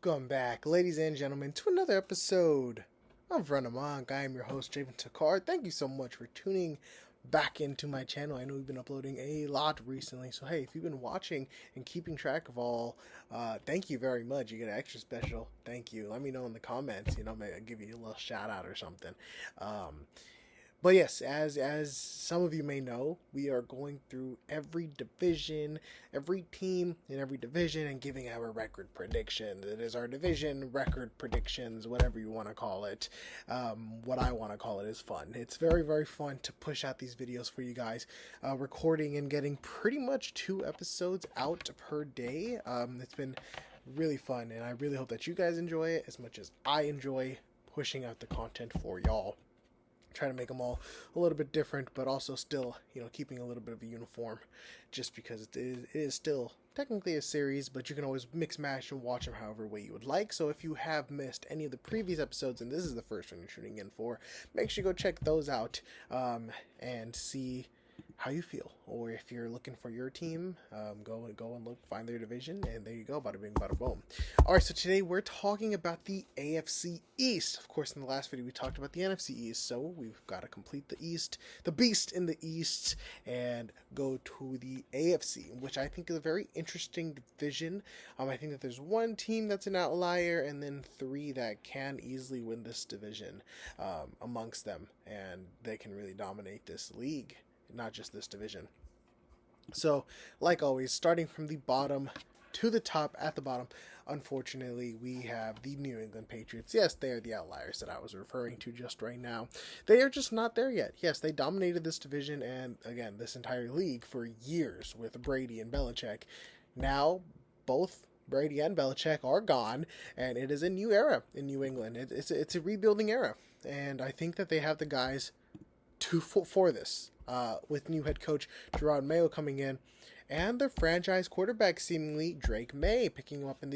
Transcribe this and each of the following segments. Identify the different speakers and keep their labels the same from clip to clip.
Speaker 1: Welcome back, ladies and gentlemen, to another episode of Run Amok. I am your host, Javen Takar. Thank you so much for tuning back into my channel. I know we've been uploading a lot recently, so hey, if you've been watching and keeping track of all, thank you very much. You get an extra special thank you. Let me know in the comments, maybe I'll give you a little shout out or something. But yes, as some of you may know, we are going through every division, every team in every division, and giving our record predictions. It is our division record predictions, whatever you want to call it. What I want to call it is fun. It's very, very fun to push out these videos for you guys, recording and getting pretty much 2 episodes out per day. It's been really fun, and I really hope that you guys enjoy it as much as I enjoy pushing out the content for y'all. Try to make them all a little bit different, but also still, keeping a little bit of a uniform, just because it is still technically a series, but you can always mix match and watch them however way you would like. So if you have missed any of the previous episodes and this is the first one you're tuning in for, make sure you go check those out and see how you feel, or if you're looking for your team, go and look, find their division, and there you go, bada bing, bada boom. All right, so today we're talking about the AFC East. Of course, in the last video we talked about the NFC East, so we've got to complete the East, the beast in the East, and go to the AFC, which I think is a very interesting division. I think that there's one team that's an outlier, and then 3 that can easily win this division amongst them, and they can really dominate this league. Not just this division. So, like always, starting from the bottom to the top, at the bottom, unfortunately, we have the New England Patriots. Yes, they are the outliers that I was referring to just right now. They are just not there yet. Yes, they dominated this division and, again, this entire league for years with Brady and Belichick. Now, both Brady and Belichick are gone, and it is a new era in New England. It's a rebuilding era, and I think that they have the guys for this. With new head coach Gerard Mayo coming in, and their franchise quarterback seemingly Drake May picking him up with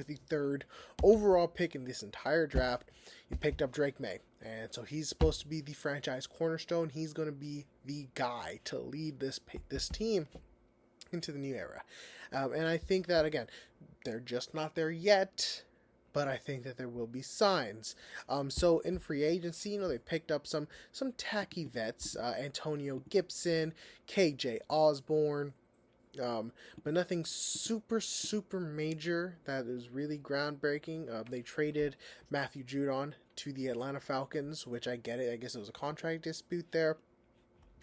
Speaker 1: the 3rd overall pick in this entire draft. He picked up Drake May, and so he's supposed to be the franchise cornerstone. He's going to be the guy to lead this team into the new era, and I think that again, they're just not there yet. But I think that there will be signs. So in free agency, they picked up some tacky vets, Antonio Gibson, KJ Osborne, but nothing super major that is really groundbreaking. They traded Matthew Judon to the Atlanta Falcons, which I get it. I guess it was a contract dispute there.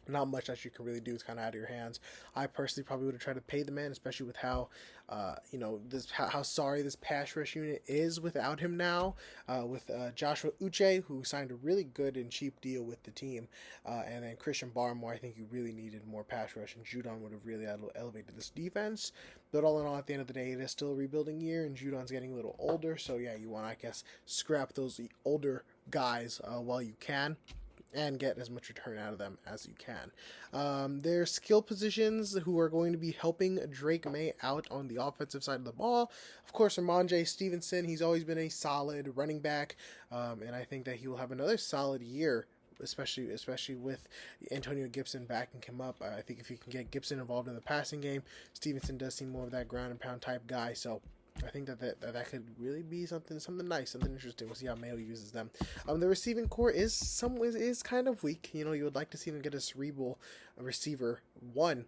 Speaker 1: Not much that you can really do. It's kind of out of your hands. I personally probably would have tried to pay the man, especially with how, how sorry this pass rush unit is without him now. With Joshua Uche, who signed a really good and cheap deal with the team, and then Christian Barmore. I think you really needed more pass rush, and Judon would have really elevated this defense. But all in all, at the end of the day, it is still a rebuilding year, and Judon's getting a little older. So yeah, you want to, I guess, scrap those older guys while you can, and get as much return out of them as you can. Their skill positions who are going to be helping Drake May out on the offensive side of the ball. Of course, Ramondre Stevenson, he's always been a solid running back, and I think that he will have another solid year, especially with Antonio Gibson backing him up. I think if you can get Gibson involved in the passing game, Stevenson does seem more of that ground and pound type guy, so I think that could really be something nice, something interesting. We'll see how Mayo uses them. The receiving core is kind of weak. You would like to see them get a cerebral receiver one,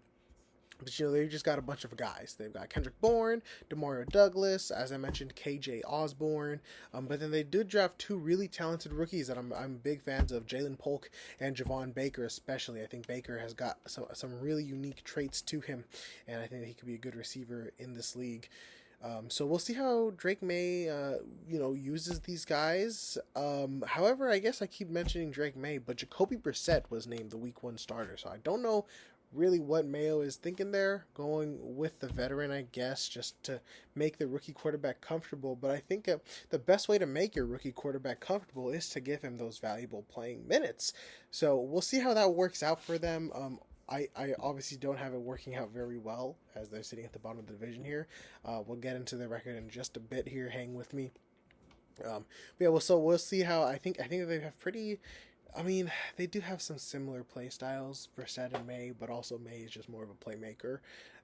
Speaker 1: but they just got a bunch of guys. They've got Kendrick Bourne, Demario Douglas, as I mentioned, KJ Osborne. But then they did draft 2 really talented rookies that I'm big fans of, Jalen Polk and Javon Baker especially. I think Baker has got some really unique traits to him, and I think that he could be a good receiver in this league. So we'll see how Drake May, uses these guys. However, I guess I keep mentioning Drake May, but Jacoby Brissett was named the Week 1 starter. So I don't know really what Mayo is thinking there, going with the veteran, I guess, just to make the rookie quarterback comfortable. But I think the best way to make your rookie quarterback comfortable is to give him those valuable playing minutes. So we'll see how that works out for them. I obviously don't have it working out very well as they're sitting at the bottom of the division here. We'll get into the record in just a bit here. Hang with me. But yeah, we'll see how I think they have pretty. I mean, they do have some similar play styles, Brissett and May, but also May is just more of a playmaker.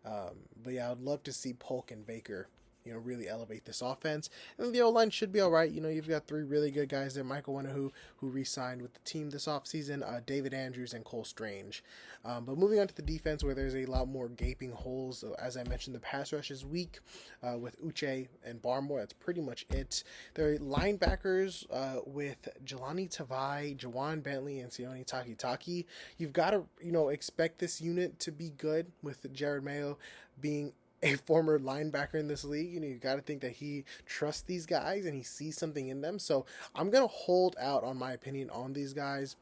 Speaker 1: But yeah, I'd love to see Polk and Baker, really elevate this offense. And the O-line should be all right. You've got three really good guys there. Michael Winahu, who re-signed with the team this offseason, David Andrews, and Cole Strange. But moving on to the defense, where there's a lot more gaping holes. So as I mentioned, the pass rush is weak with Uche and Barmore. That's pretty much it. Their linebackers with Jelani Tavai, Jawan Bentley, and Sione Takitaki. You've got to, expect this unit to be good with Jared Mayo being a former linebacker in this league. You got to think that he trusts these guys and he sees something in them. So I'm going to hold out on my opinion on these guys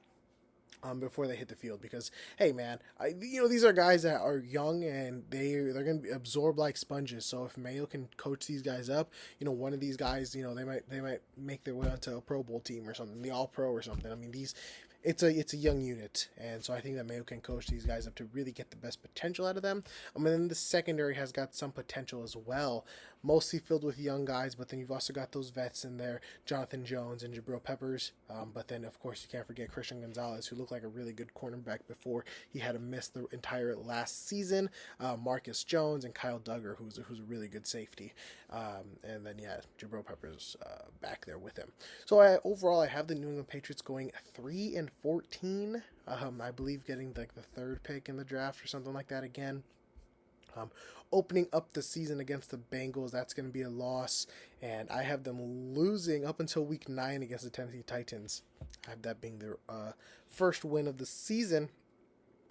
Speaker 1: before they hit the field, because hey man, these are guys that are young and they're going to absorb like sponges. So if Mayo can coach these guys up, one of these guys, they might make their way onto a Pro Bowl team or something, the All Pro or something. I mean, it's a young unit, and so I think that Mayo can coach these guys up to really get the best potential out of them. And then the secondary has got some potential as well, mostly filled with young guys, but then you've also got those vets in there, Jonathan Jones and Jabril Peppers. But then, of course, you can't forget Christian Gonzalez, who looked like a really good cornerback before he had to miss the entire last season. Marcus Jones and Kyle Duggar, who's a really good safety. And then, Jabril Peppers back there with him. So overall, I have the New England Patriots going 3-14. I believe getting like the third pick in the draft or something like that again. Opening up the season against the Bengals, that's going to be a loss, and I have them losing up until week 9 against the Tennessee Titans. I have that being their first win of the season.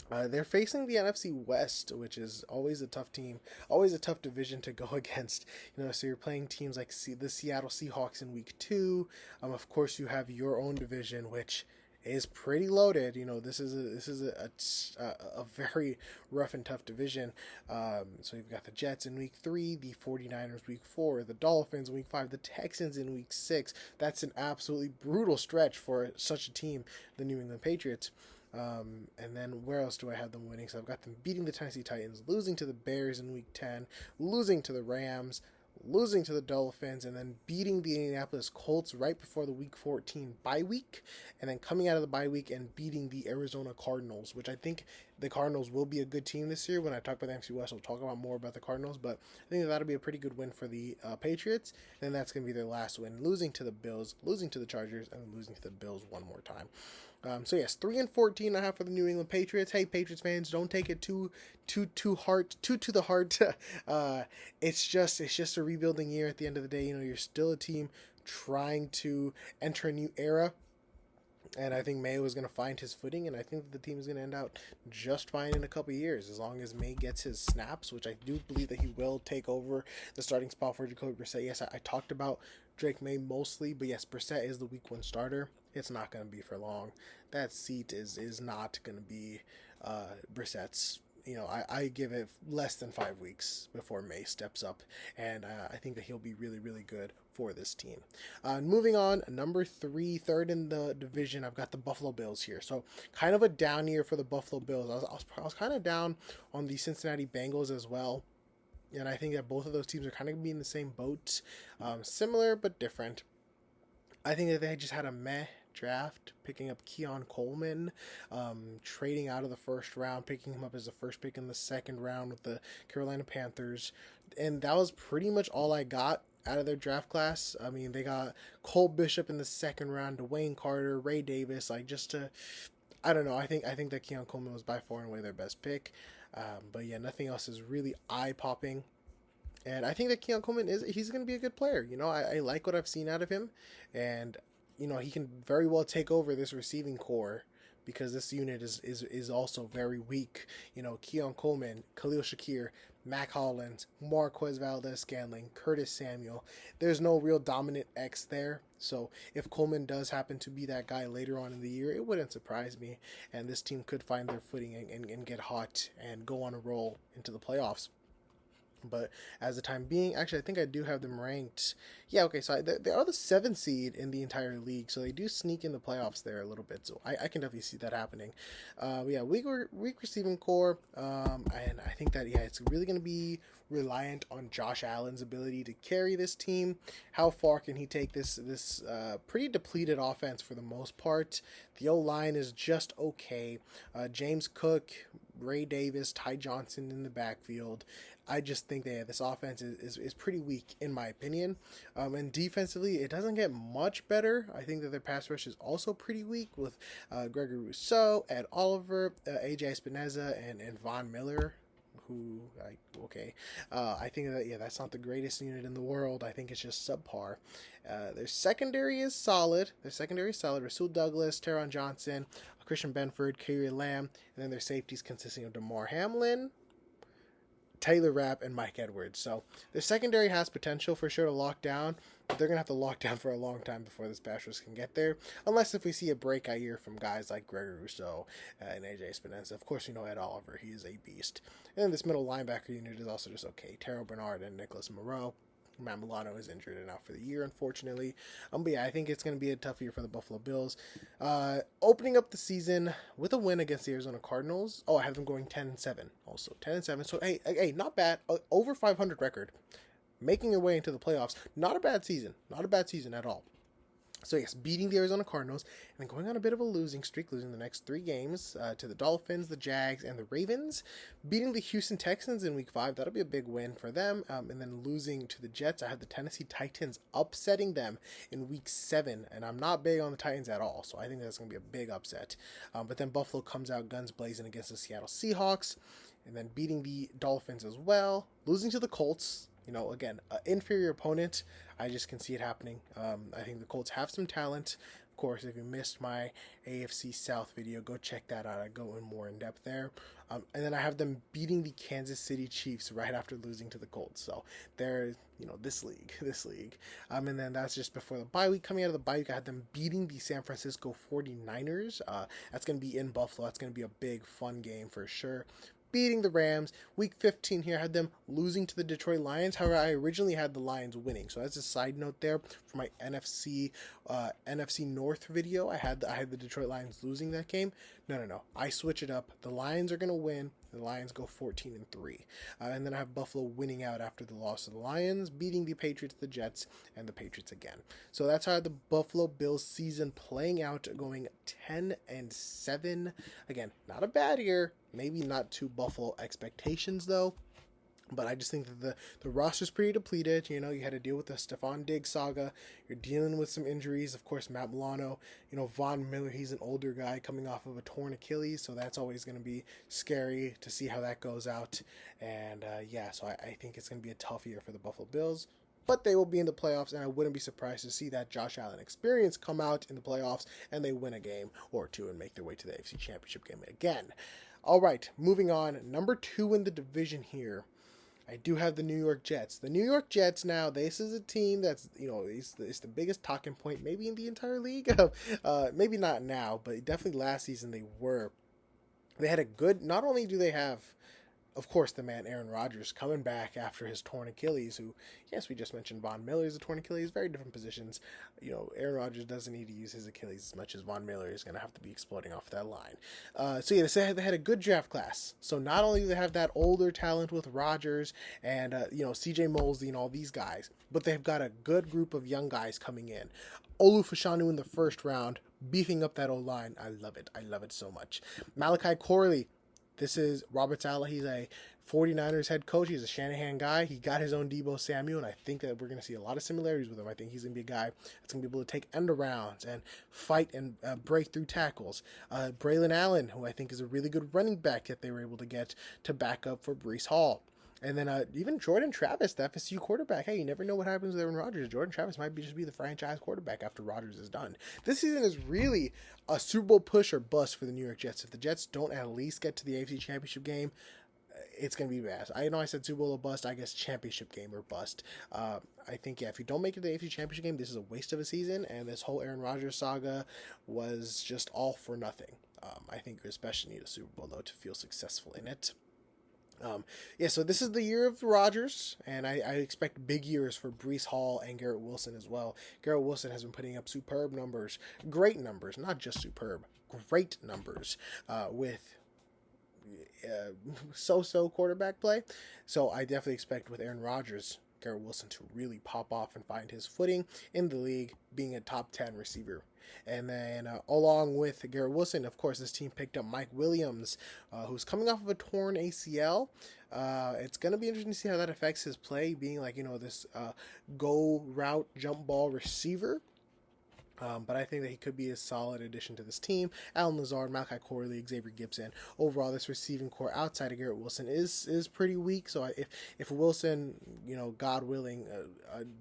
Speaker 1: They're facing the NFC West, which is always a tough team, always a tough division to go against. So you're playing teams like the Seattle Seahawks in week 2. Of course, you have your own division, which is pretty loaded. This is a very rough and tough division. So you've got the Jets in week 3, the 49ers week 4, the Dolphins week 5, the Texans in week 6. That's an absolutely brutal stretch for such a team, the New England Patriots. And then where else do I have them winning? So I've got them beating the Tennessee Titans, losing to the Bears in week 10, losing to the Rams, losing to the Dolphins, and then beating the Indianapolis Colts right before the week 14 bye week, and then coming out of the bye week and beating the Arizona Cardinals, which I think the Cardinals will be a good team this year. When I talk about the NFC West, I'll talk about more about the Cardinals, but I think that'll be a pretty good win for the Patriots, and then that's going to be their last win, losing to the Bills, losing to the Chargers, and losing to the Bills one more time. So yes, 3-14 I have for the New England Patriots. Hey, Patriots fans, don't take it too to the heart. It's just a rebuilding year. At the end of the day, you're still a team trying to enter a new era. And I think Mayo is going to find his footing, and I think that the team is going to end out just fine in a couple of years, as long as May gets his snaps, which I do believe that he will take over the starting spot for Jacoby Brissett. Yes, I talked about Drake May mostly, but yes, Brissett is the week 1 starter. It's not going to be for long. That seat is not going to be Brissett's. I give it less than 5 weeks before May steps up, and I think that he'll be really, really good for this team. Moving on, number 3, third in the division, I've got the Buffalo Bills here. So kind of a down year for the Buffalo Bills. I was kind of down on the Cincinnati Bengals as well. And I think that both of those teams are kind of in the same boat. Similar but different. I think that they just had a meh draft, picking up Keon Coleman, trading out of the first round, picking him up as the first pick in the second round with the Carolina Panthers. And that was pretty much all I got out of their draft class. I mean, they got Cole Bishop in the second round, Dwayne Carter, Ray Davis, I don't know. I think that Keon Coleman was by far and away their best pick. But yeah, nothing else is really eye-popping. And I think that Keon Coleman he's going to be a good player. I like what I've seen out of him. And, he can very well take over this receiving core, because this unit is also very weak. Keon Coleman, Khalil Shakir, Mac Hollins, Marquez Valdez-Scantling, Curtis Samuel. There's no real dominant X there. So if Coleman does happen to be that guy later on in the year, it wouldn't surprise me. And this team could find their footing and get hot and go on a roll into the playoffs. But as the time being, actually, I think I do have them ranked. Yeah, okay, so they are the 7th seed in the entire league, so they do sneak in the playoffs there a little bit. So I can definitely see that happening. Weak receiving core, and I think that it's really going to be reliant on Josh Allen's ability to carry this team. How far can he take this pretty depleted offense for the most part? The O-line is just okay. James Cook, Ray Davis, Ty Johnson in the backfield. I just think that this offense is pretty weak, in my opinion. And defensively, it doesn't get much better. I think that their pass rush is also pretty weak with Gregory Rousseau, Ed Oliver, AJ Espinoza, and Von Miller. I think that, yeah, that's not the greatest unit in the world. I think it's just subpar. Their secondary is solid. Rasul Douglas, Teron Johnson, Christian Benford, Kyrie Lamb, and then their safeties consisting of Damar Hamlin, Taylor Rapp, and Mike Edwards. So their secondary has potential for sure to lock down, but they're going to have to lock down for a long time before this pass rush can get there, unless if we see a breakout year from guys like Gregory Rousseau and AJ Espinoza. Of course, we know Ed Oliver. He is a beast. And then this middle linebacker unit is also just okay. Terrell Bernard and Nicholas Moreau. Matt Milano is injured and out for the year, unfortunately. But yeah, I think it's going to be a tough year for the Buffalo Bills. Opening up the season with a win against the Arizona Cardinals. Oh, I have them going 10-7 also. 10-7. So, hey, not bad. Over 500 record. Making their way into the playoffs. Not a bad season. Not a bad season at all. So yes, beating the Arizona Cardinals and then going on a bit of a losing streak, losing the next 3 games to the Dolphins, the Jags, and the Ravens. Beating the Houston Texans in Week 5, that'll be a big win for them. And then losing to the Jets. I had the Tennessee Titans upsetting them in Week 7, and I'm not big on the Titans at all, so I think that's going to be a big upset. But then Buffalo comes out guns blazing against the Seattle Seahawks, and then beating the Dolphins as well, losing to the Colts. You know, again, an inferior opponent. I just can see it happening. I think the Colts have some talent. Of course, if you missed my AFC South video, go check that out. I go in more in depth there. And then I have them beating the Kansas City Chiefs right after losing to the Colts. So they're, this league. And then that's just before the bye week. Coming out of the bye week, I had them beating the San Francisco 49ers. That's going to be in Buffalo. That's going to be a big, fun game for sure. Beating the Rams. Week 15 here, I had them losing to the Detroit Lions. However, I originally had the Lions winning. So as a side note there, for my NFC North video, I had the Detroit Lions losing that game. No. I switch it up. The Lions are going to win. The Lions go 14-3. And then I have Buffalo winning out after the loss of the Lions, beating the Patriots, the Jets, and the Patriots again. So that's how I had the Buffalo Bills season playing out, going 10-7. Again, not a bad year. Maybe not to Buffalo expectations, though. But I just think that the roster's pretty depleted. You had to deal with the Stephon Diggs saga. You're dealing with some injuries. Of course, Matt Milano, Von Miller, he's an older guy coming off of a torn Achilles. So that's always going to be scary to see how that goes out. And so I think it's going to be a tough year for the Buffalo Bills. But they will be in the playoffs, and I wouldn't be surprised to see that Josh Allen experience come out in the playoffs, and they win a game or 2 and make their way to the AFC Championship game again. All right, moving on. Number 2 in the division here. I do have the New York Jets. The New York Jets now, this is a team that's, it's the biggest talking point maybe in the entire league. Maybe not now, but definitely last season they were. They had a good, not only do they have, of course, the man Aaron Rodgers coming back after his torn Achilles, who, yes, we just mentioned Von Miller is a torn Achilles, very different positions. Aaron Rodgers doesn't need to use his Achilles as much as Von Miller is going to have to be exploding off that line. They had a good draft class. So not only do they have that older talent with Rodgers and, CJ Mosley and all these guys, but they've got a good group of young guys coming in. Olu Fashanu in the first round, beefing up that O-line. I love it. I love it so much. Malachi Corley. This is Robert Saleh. He's a 49ers head coach. He's a Shanahan guy. He got his own Deebo Samuel, and I think that we're going to see a lot of similarities with him. I think he's going to be a guy that's going to be able to take end arounds and fight and break through tackles. Braylon Allen, who I think is a really good running back that they were able to get to back up for Breece Hall. And then even Jordan Travis, the FSU quarterback. Hey, you never know what happens with Aaron Rodgers. Jordan Travis might just be the franchise quarterback after Rodgers is done. This season is really a Super Bowl push or bust for the New York Jets. If the Jets don't at least get to the AFC Championship game, it's going to be bad. I know I said Super Bowl or bust. I guess championship game or bust. I think, if you don't make it to the AFC Championship game, this is a waste of a season. And this whole Aaron Rodgers saga was just all for nothing. I think you especially need a Super Bowl, though, to feel successful in it. So this is the year of Rodgers, and I expect big years for Breece Hall and Garrett Wilson as well. Garrett Wilson has been putting up superb numbers, great numbers, not just superb, great numbers with so-so quarterback play. So I definitely expect with Aaron Rodgers Garrett Wilson to really pop off and find his footing in the league, being a top 10 receiver. And then along with Garrett Wilson, of course, this team picked up Mike Williams, who's coming off of a torn ACL. It's going to be interesting to see how that affects his play, being like, this go route jump ball receiver. But I think that he could be a solid addition to this team. Alan Lazard, Malachi Corley, Xavier Gibson. Overall, this receiving core outside of Garrett Wilson is pretty weak. So if Wilson, God willing,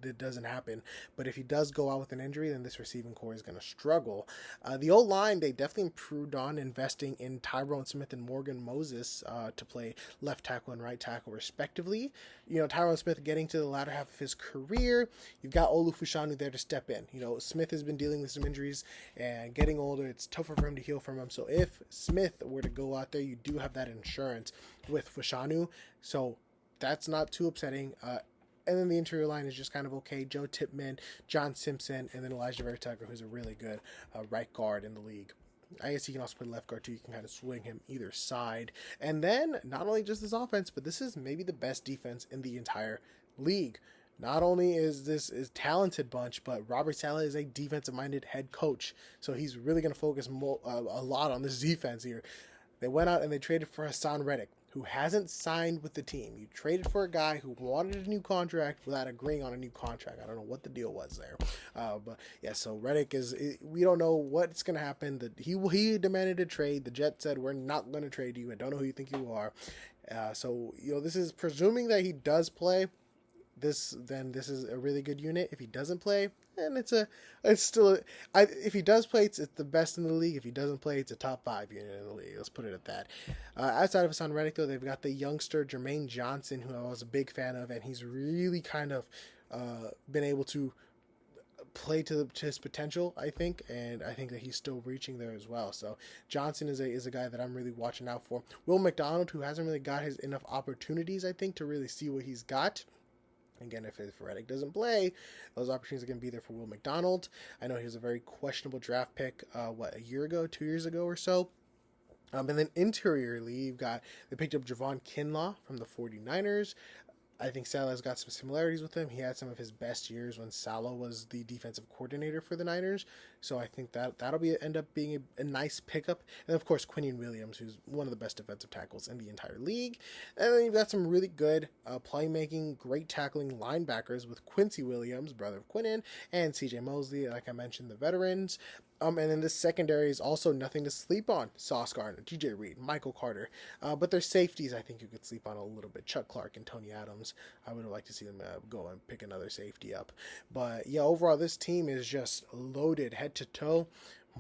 Speaker 1: it doesn't happen. But if he does go out with an injury, then this receiving core is going to struggle. The O-line, they definitely improved on investing in Tyrone Smith and Morgan Moses to play left tackle and right tackle respectively. Tyrone Smith getting to the latter half of his career. You've got Olu Fushanu there to step in. Smith has been dealing with some injuries and getting older. It's tougher for him to heal from them. So if Smith were to go out there, you do have that insurance with Fushanu. So that's not too upsetting. And then the interior line is just kind of okay. Joe Tipman, John Simpson, and then Elijah Vertucker, who's a really good right guard in the league. I guess he can also play left guard too. You can kind of swing him either side. And then not only just this offense, but this is maybe the best defense in the entire league. Not only is this a talented bunch, but Robert Saleh is a defensive-minded head coach. So he's really going to focus a lot on this defense here. They went out and they traded for Hassan Reddick, who hasn't signed with the team. You traded for a guy who wanted a new contract without agreeing on a new contract. I don't know what the deal was there. But yeah, so Reddick we don't know what's going to happen. He demanded a trade. The Jets said, we're not going to trade you. I don't know who you think you are. So this is presuming that he does play. This is a really good unit. If he doesn't play, then if he does play, it's the best in the league. If he doesn't play, it's a top 5 unit in the league. Let's put it at that. Outside of Hassan Reddick, though, they've got the youngster Jermaine Johnson, who I was a big fan of, and he's really kind of been able to play to his potential, I think, and I think that he's still reaching there as well. So Johnson is a guy that I'm really watching out for. Will McDonald, who hasn't really got enough opportunities, I think, to really see what he's got. Again, if Reddick doesn't play, those opportunities are going to be there for Will McDonald. I know he was a very questionable draft pick, 2 years ago or so. And then interiorly, they picked up Javon Kinlaw from the 49ers. I think Salah's got some similarities with him. He had some of his best years when Salah was the defensive coordinator for the Niners. So I think that'll end up being a nice pickup. And of course, Quinnen Williams, who's one of the best defensive tackles in the entire league. And then you've got some really good playmaking, great tackling linebackers with Quincy Williams, brother of Quinnen, and CJ Mosley, like I mentioned, the veterans. And then the secondary is also nothing to sleep on. Sauce Gardner, TJ Reed, Michael Carter. But their safeties, I think you could sleep on a little bit. Chuck Clark and Tony Adams. I would have liked to see them go and pick another safety up. But yeah, overall, this team is just loaded head to toe.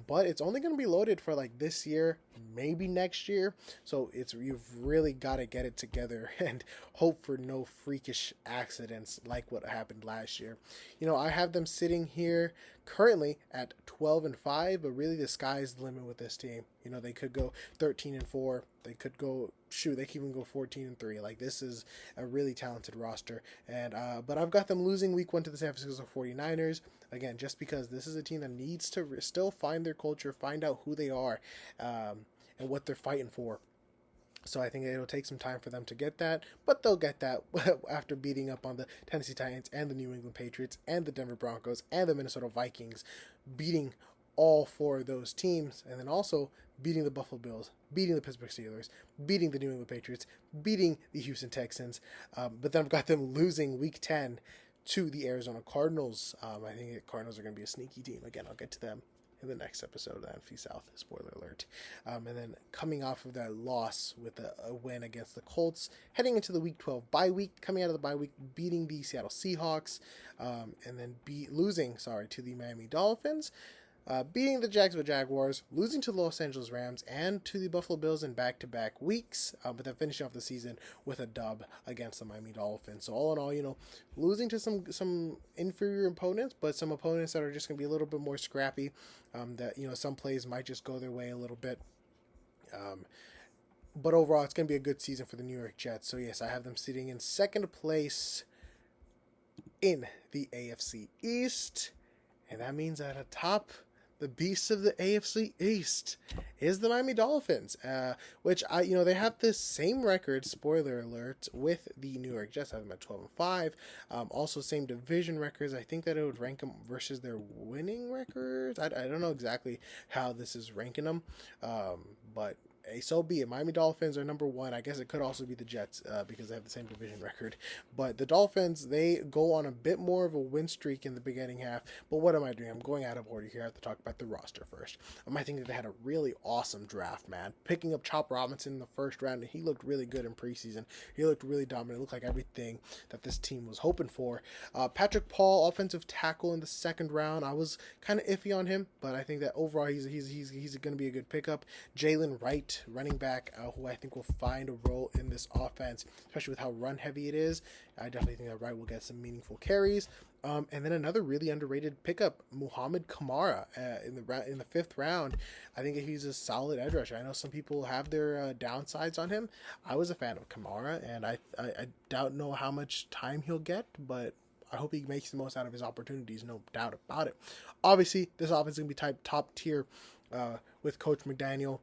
Speaker 1: But it's only going to be loaded for like this year, maybe next year. So you've really got to get it together and hope for no freakish accidents like what happened last year. I have them sitting here currently at 12-5, but really the sky's the limit with this team. They could go 13-4. They could they can even go 14-3. Like, this is a really talented roster. And but I've got them losing week 1 to the San Francisco 49ers. Again, just because this is a team that needs to still find their culture, find out who they are, and what they're fighting for. So I think it'll take some time for them to get that, but they'll get that after beating up on the Tennessee Titans and the New England Patriots and the Denver Broncos and the Minnesota Vikings, beating all 4 of those teams, and then also beating the Buffalo Bills, beating the Pittsburgh Steelers, beating the New England Patriots, beating the Houston Texans. But then I've got them losing week 10 to the Arizona Cardinals. I think the Cardinals are going to be a sneaky team. Again, I'll get to them in the next episode of the NFC South, spoiler alert. And then coming off of that loss with a win against the Colts, heading into the Week 12 bye week, coming out of the bye week, beating the Seattle Seahawks, and then losing to the Miami Dolphins, beating the Jacksonville Jaguars, losing to the Los Angeles Rams, and to the Buffalo Bills in back-to-back weeks, but then finishing off the season with a dub against the Miami Dolphins. So all in all, losing to some inferior opponents, but some opponents that are just going to be a little bit more scrappy, that, some plays might just go their way a little bit. But overall, it's going to be a good season for the New York Jets. So yes, I have them sitting in second place in the AFC East, and that means at the top, the beast of the AFC East is the Miami Dolphins, which they have the same record. Spoiler alert, with the New York Jets, I have them at 12-5. Also, same division records. I think that it would rank them versus their winning records. I don't know exactly how this is ranking them, but so be it. Miami Dolphins are number one. I guess it could also be the Jets because they have the same division record. But the Dolphins, they go on a bit more of a win streak in the beginning half. But what am I doing? I'm going out of order here. I have to talk about the roster first. I think that they had a really awesome draft, man. Picking up Chop Robinson in the first round, and he looked really good in preseason. He looked really dominant. It looked like everything that this team was hoping for. Patrick Paul, offensive tackle in the second round. I was kind of iffy on him, but I think that overall he's going to be a good pickup. Jalen Wright, running back, who I think will find a role in this offense, especially with how run heavy it is. I definitely think that Wright will get some meaningful carries. And then another really underrated pickup, Muhammad Kamara, in the fifth round. I think he's a solid edge rusher. I know some people have their downsides on him. I was a fan of Kamara, and I don't know how much time he'll get, but I hope he makes the most out of his opportunities, no doubt about it. Obviously, this offense is going to be top tier with Coach McDaniel.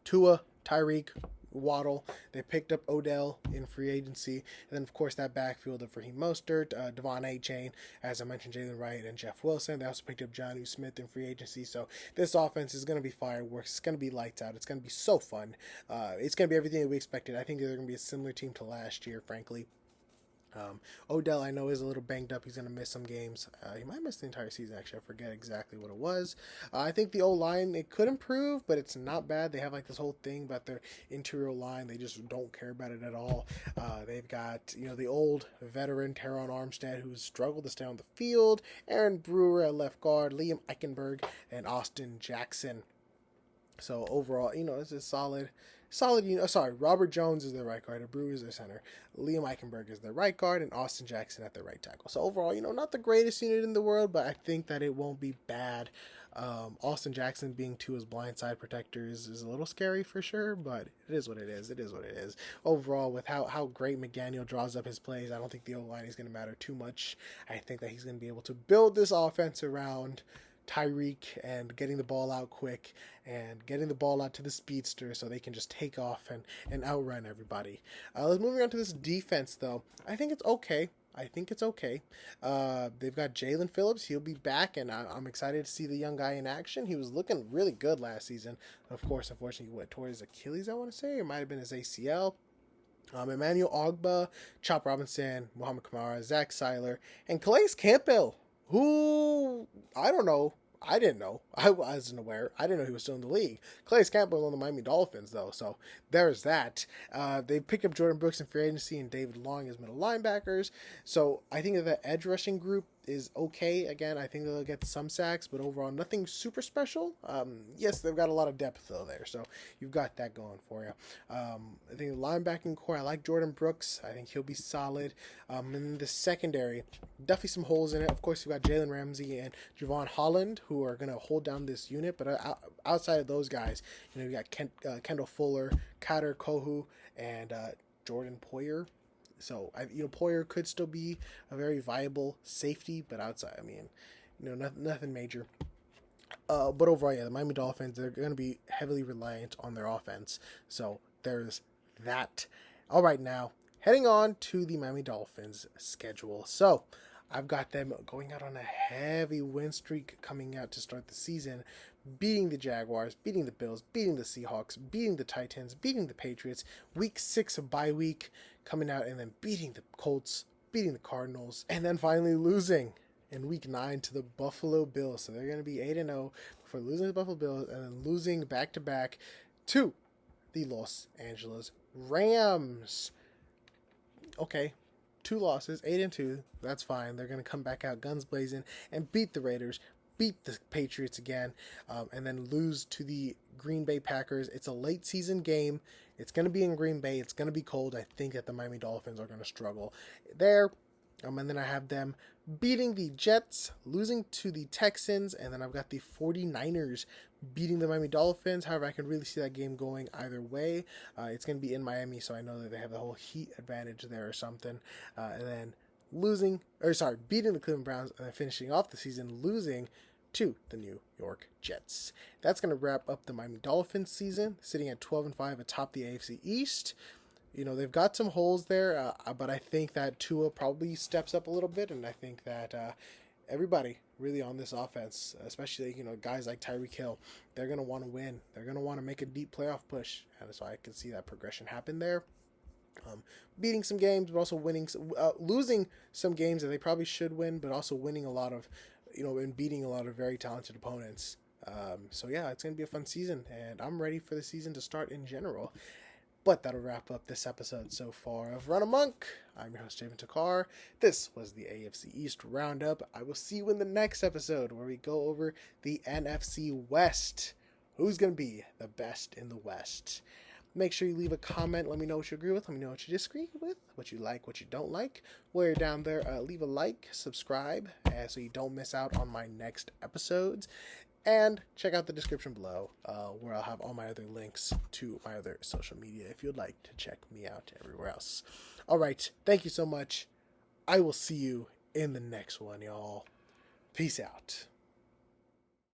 Speaker 1: Tua, Tyreek, Waddle. They picked up Odell in free agency. And then, of course, that backfield of Raheem Mostert, Devon A-Chain, as I mentioned, Jalen Wright, and Jeff Wilson. They also picked up Jonnu Smith in free agency. So this offense is going to be fireworks. It's going to be lights out. It's going to be so fun. It's going to be everything that we expected. I think they're going to be a similar team to last year, frankly. Odell, I know, is a little banged up. He's going to miss some games. He might miss the entire season, actually. I forget exactly what it was. I think the O-line, it could improve, but it's not bad. They have like this whole thing about their interior line. They just don't care about it at all. They've got, the old veteran Teron Armstead, who's struggled to stay on the field, Aaron Brewer at left guard, Liam Eichenberg, and Austin Jackson. So overall, it's a solid. Robert Jones is their right guard, and Brewer is their center. Liam Eichenberg is their right guard, and Austin Jackson at their right tackle. So overall, not the greatest unit in the world, but I think that it won't be bad. Austin Jackson being Tua's blindside protectors is a little scary for sure, but it is what it is. It is what it is. Overall, with how great McDaniel draws up his plays, I don't think the O-line is going to matter too much. I think that he's going to be able to build this offense around Tyreek and getting the ball out quick and getting the ball out to the speedster so they can just take off and outrun everybody. Let's moving on to this defense, though. I think it's okay. They've got Jalen Phillips. He'll be back, and I'm excited to see the young guy in action. He was looking really good last season. Of course, unfortunately, he went towards his Achilles, I want to say. It might have been his ACL. Emmanuel Ogbah, Chop Robinson, Muhammad Kamara, Zach Seiler, and Calais Campbell, who, I don't know. I didn't know. I wasn't aware. I didn't know he was still in the league. Calais Campbell on the Miami Dolphins, though, so there's that. They picked up Jordan Brooks in free agency and David Long as middle linebackers, so I think that the edge rushing group is okay. Again, I think they'll get some sacks, but overall nothing super special. Yes, they've got a lot of depth though there, so you've got that going for you. I think the linebacking core, I like Jordan Brooks. I think he'll be solid. And the secondary, definitely some holes in it. Of course, you've got Jalen Ramsey and Javon Holland, who are going to hold down this unit, but outside of those guys, you got Kendall Fuller, Kader Kohu, and Jordan Poyer. So, Poyer could still be a very viable safety, but outside, nothing major. But overall, the Miami Dolphins, they're going to be heavily reliant on their offense. So, there's that. All right, now, heading on to the Miami Dolphins schedule. So, I've got them going out on a heavy win streak coming out to start the season, beating the Jaguars, beating the Bills, beating the Seahawks, beating the Titans, beating the Patriots, week 6 bye week coming out, and then beating the Colts, beating the Cardinals, and then finally losing in week 9 to the Buffalo Bills. So they're going to be 8-0 before losing to the Buffalo Bills and then losing back-to-back to the Los Angeles Rams. Okay. 2 losses, 8-2. That's fine. They're going to come back out guns blazing and beat the Raiders, beat the Patriots again, and then lose to the Green Bay Packers. It's a late season game. It's going to be in Green Bay. It's going to be cold. I think that the Miami Dolphins are going to struggle there. And then I have them beating the Jets, losing to the Texans, and then I've got the 49ers beating the Miami Dolphins. However, I can really see that game going either way. It's going to be in Miami, so I know that they have the whole heat advantage there or something. And then beating the Cleveland Browns, and then finishing off the season losing to the New York Jets. That's going to wrap up the Miami Dolphins season, sitting at 12-5 atop the AFC East. You know, they've got some holes there, but I think that Tua probably steps up a little bit, and I think that everybody really on this offense, especially, you know, guys like Tyreek Hill, they're going to want to win. They're going to want to make a deep playoff push, and so I can see that progression happen there. Beating some games, but also losing some games that they probably should win, but also winning a lot of, you know, and beating a lot of very talented opponents. So yeah, it's going to be a fun season, and I'm ready for the season to start in general. But that'll wrap up this episode so far of Run Amok. I'm your host, Javen Takar. This was the AFC East Roundup. I will see you in the next episode where we go over the NFC West. Who's going to be the best in the West? Make sure you leave a comment. Let me know what you agree with. Let me know what you disagree with, what you like, what you don't like. While you're down there, leave a like, subscribe, so you don't miss out on my next episodes. And check out the description below, where I'll have all my other links to my other social media if you'd like to check me out everywhere else. All right. Thank you so much. I will see you in the next one, y'all. Peace out.